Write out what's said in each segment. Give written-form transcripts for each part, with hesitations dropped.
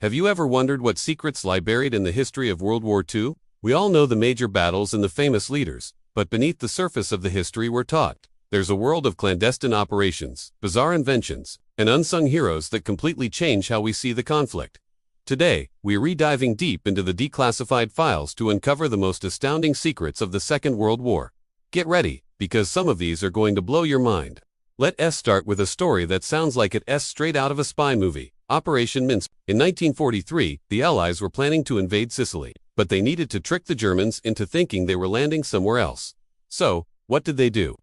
Have you ever wondered what secrets lie buried in the history of World War II? We all know the major battles and the famous leaders, but beneath the surface of the history we're taught, there's a world of clandestine operations, bizarre inventions, and unsung heroes that completely change how we see the conflict. Today, we're rediving deep into the declassified files to uncover the most astounding secrets of the Second World War. Get ready, because some of these are going to blow your mind. Let's start with a story that sounds like it's straight out of a spy movie, Operation Minsk. In 1943, the Allies were planning to invade Sicily, but they needed to trick the Germans into thinking they were landing somewhere else. So, what did they do?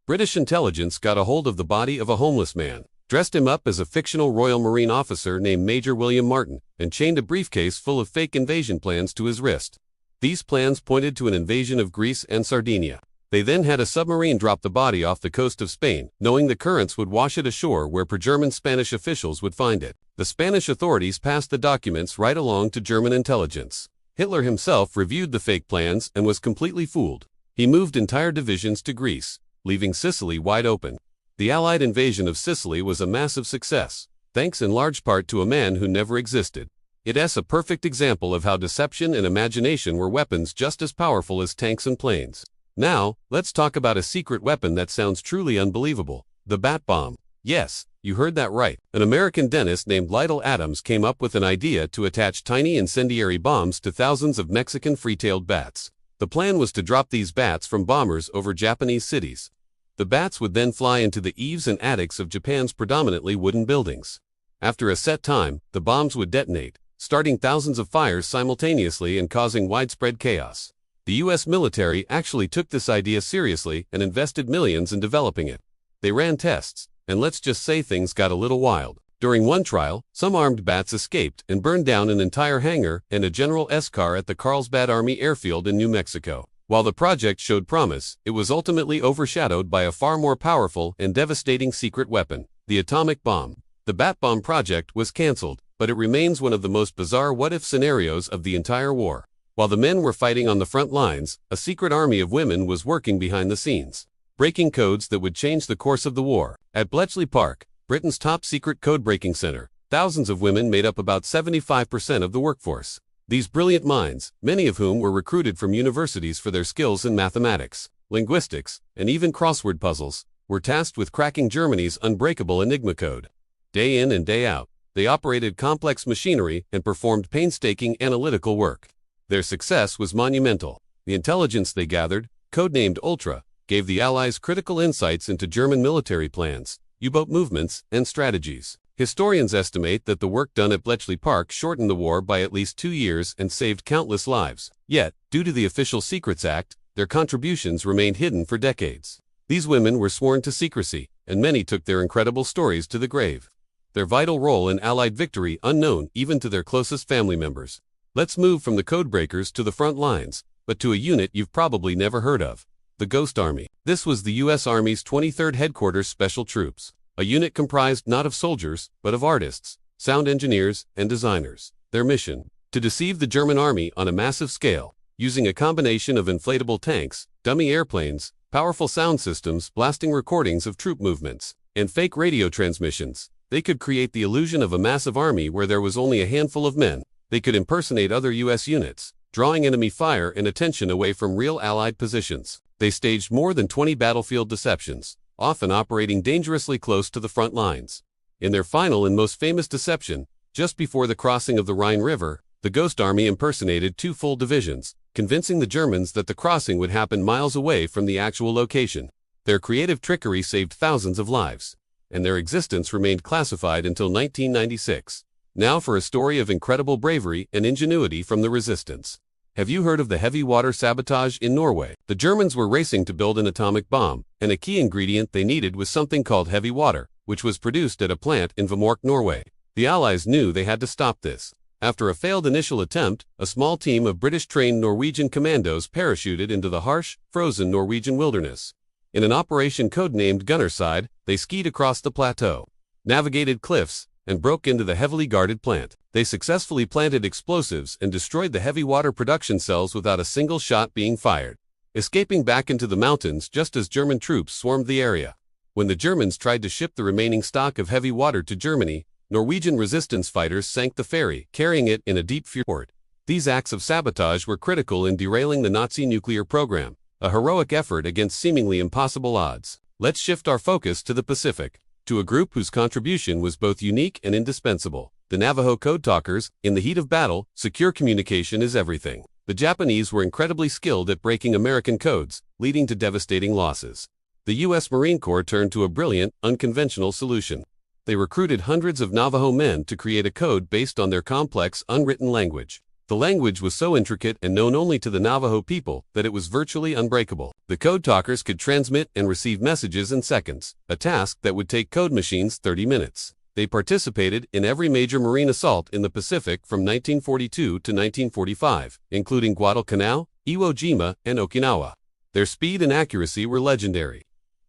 British intelligence got a hold of the body of a homeless man, dressed him up as a fictional Royal Marine officer named Major William Martin, and chained a briefcase full of fake invasion plans to his wrist. These plans pointed to an invasion of Greece and Sardinia. They then had a submarine drop the body off the coast of Spain, knowing the currents would wash it ashore where pro-German Spanish officials would find it. The Spanish authorities passed the documents right along to German intelligence. Hitler himself reviewed the fake plans and was completely fooled. He moved entire divisions to Greece, leaving Sicily wide open. The Allied invasion of Sicily was a massive success, thanks in large part to a man who never existed. It's a perfect example of how deception and imagination were weapons just as powerful as tanks and planes. Now, let's talk about a secret weapon that sounds truly unbelievable: the bat bomb. Yes, you heard that right. An American dentist named Lytle Adams came up with an idea to attach tiny incendiary bombs to thousands of Mexican free-tailed bats. The plan was to drop these bats from bombers over Japanese cities. The bats would then fly into the eaves and attics of Japan's predominantly wooden buildings. After a set time, the bombs would detonate, starting thousands of fires simultaneously and causing widespread chaos. The U.S. military actually took this idea seriously and invested millions in developing it. They ran tests, and let's just say things got a little wild. During one trial, some armed bats escaped and burned down an entire hangar and a General S car at the Carlsbad Army Airfield in New Mexico. While the project showed promise, it was ultimately overshadowed by a far more powerful and devastating secret weapon: the atomic bomb. The Bat Bomb project was canceled, but it remains one of the most bizarre what-if scenarios of the entire war. While the men were fighting on the front lines, a secret army of women was working behind the scenes, breaking codes that would change the course of the war. At Bletchley Park, Britain's top-secret code-breaking center, thousands of women made up about 75% of the workforce. These brilliant minds, many of whom were recruited from universities for their skills in mathematics, linguistics, and even crossword puzzles, were tasked with cracking Germany's unbreakable Enigma code. Day in and day out, they operated complex machinery and performed painstaking analytical work. Their success was monumental. The intelligence they gathered, codenamed Ultra, gave the Allies critical insights into German military plans, U-boat movements, and strategies. Historians estimate that the work done at Bletchley Park shortened the war by at least 2 years and saved countless lives. Yet, due to the Official Secrets Act, their contributions remained hidden for decades. These women were sworn to secrecy, and many took their incredible stories to the grave. Their vital role in Allied victory unknown even to their closest family members. Let's move from the codebreakers to the front lines, but to a unit you've probably never heard of: the Ghost Army. This was the U.S. Army's 23rd Headquarters Special Troops, a unit comprised not of soldiers, but of artists, sound engineers, and designers. Their mission: to deceive the German army on a massive scale, using a combination of inflatable tanks, dummy airplanes, powerful sound systems blasting recordings of troop movements, and fake radio transmissions. They could create the illusion of a massive army where there was only a handful of men. They could impersonate other U.S. units, drawing enemy fire and attention away from real Allied positions. They staged more than 20 battlefield deceptions, often operating dangerously close to the front lines. In their final and most famous deception, just before the crossing of the Rhine River, the Ghost Army impersonated 2 full divisions, convincing the Germans that the crossing would happen miles away from the actual location. Their creative trickery saved thousands of lives, and their existence remained classified until 1996. Now for a story of incredible bravery and ingenuity from the resistance. Have you heard of the heavy water sabotage in Norway? The Germans were racing to build an atomic bomb, and a key ingredient they needed was something called heavy water, which was produced at a plant in Vemork, Norway. The Allies knew they had to stop this. After a failed initial attempt, a small team of British-trained Norwegian commandos parachuted into the harsh, frozen Norwegian wilderness. In an operation codenamed Gunnerside, they skied across the plateau, navigated cliffs, and broke into the heavily guarded plant. They successfully planted explosives and destroyed the heavy water production cells without a single shot being fired, escaping back into the mountains just as German troops swarmed the area. When the Germans tried to ship the remaining stock of heavy water to Germany, Norwegian resistance fighters sank the ferry, carrying it in a deep fjord. These acts of sabotage were critical in derailing the Nazi nuclear program, a heroic effort against seemingly impossible odds. Let's shift our focus to the Pacific, to a group whose contribution was both unique and indispensable. The Navajo Code Talkers. In the heat of battle, secure communication is everything. The Japanese were incredibly skilled at breaking American codes, leading to devastating losses. The U.S. Marine Corps turned to a brilliant, unconventional solution. They recruited hundreds of Navajo men to create a code based on their complex, unwritten language. The language was so intricate and known only to the Navajo people that it was virtually unbreakable. The Code Talkers could transmit and receive messages in seconds, a task that would take code machines 30 minutes. They participated in every major marine assault in the Pacific from 1942 to 1945, including Guadalcanal, Iwo Jima, and Okinawa. Their speed and accuracy were legendary.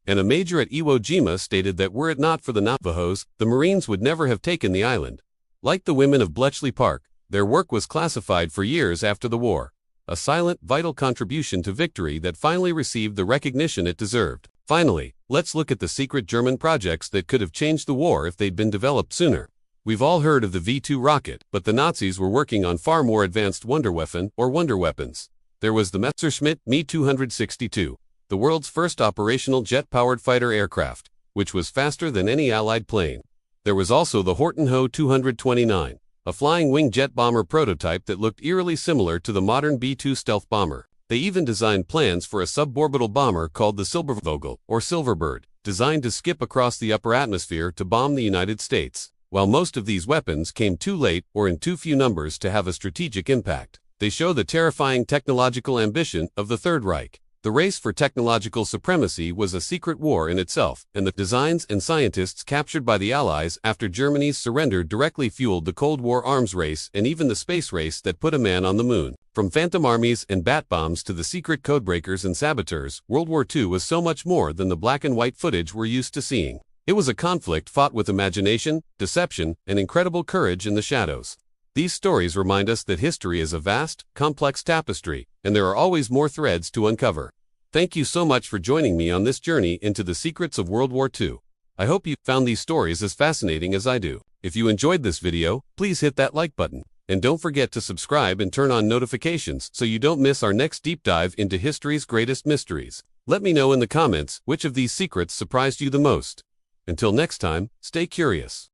And a major at Iwo Jima stated that were it not for the Navajos, the Marines would never have taken the island. Like the women of Bletchley Park, their work was classified for years after the war, a silent, vital contribution to victory that finally received the recognition it deserved. Finally, let's look at the secret German projects that could have changed the war if they'd been developed sooner. We've all heard of the V-2 rocket, but the Nazis were working on far more advanced Wunderwaffen, or wonder weapons. There was the Messerschmitt Me-262, the world's first operational jet-powered fighter aircraft, which was faster than any Allied plane. There was also the Horten Ho 229, a flying-wing jet bomber prototype that looked eerily similar to the modern B-2 stealth bomber. They even designed plans for a suborbital bomber called the Silbervogel, or Silverbird, designed to skip across the upper atmosphere to bomb the United States. While most of these weapons came too late or in too few numbers to have a strategic impact, they show the terrifying technological ambition of the Third Reich. The race for technological supremacy was a secret war in itself, and the designs and scientists captured by the Allies after Germany's surrender directly fueled the Cold War arms race and even the space race that put a man on the moon. From phantom armies and bat bombs to the secret codebreakers and saboteurs, World War II was so much more than the black and white footage we're used to seeing. It was a conflict fought with imagination, deception, and incredible courage in the shadows. These stories remind us that history is a vast, complex tapestry, and there are always more threads to uncover. Thank you so much for joining me on this journey into the secrets of World War II. I hope you found these stories as fascinating as I do. If you enjoyed this video, please hit that like button. And don't forget to subscribe and turn on notifications so you don't miss our next deep dive into history's greatest mysteries. Let me know in the comments which of these secrets surprised you the most. Until next time, stay curious.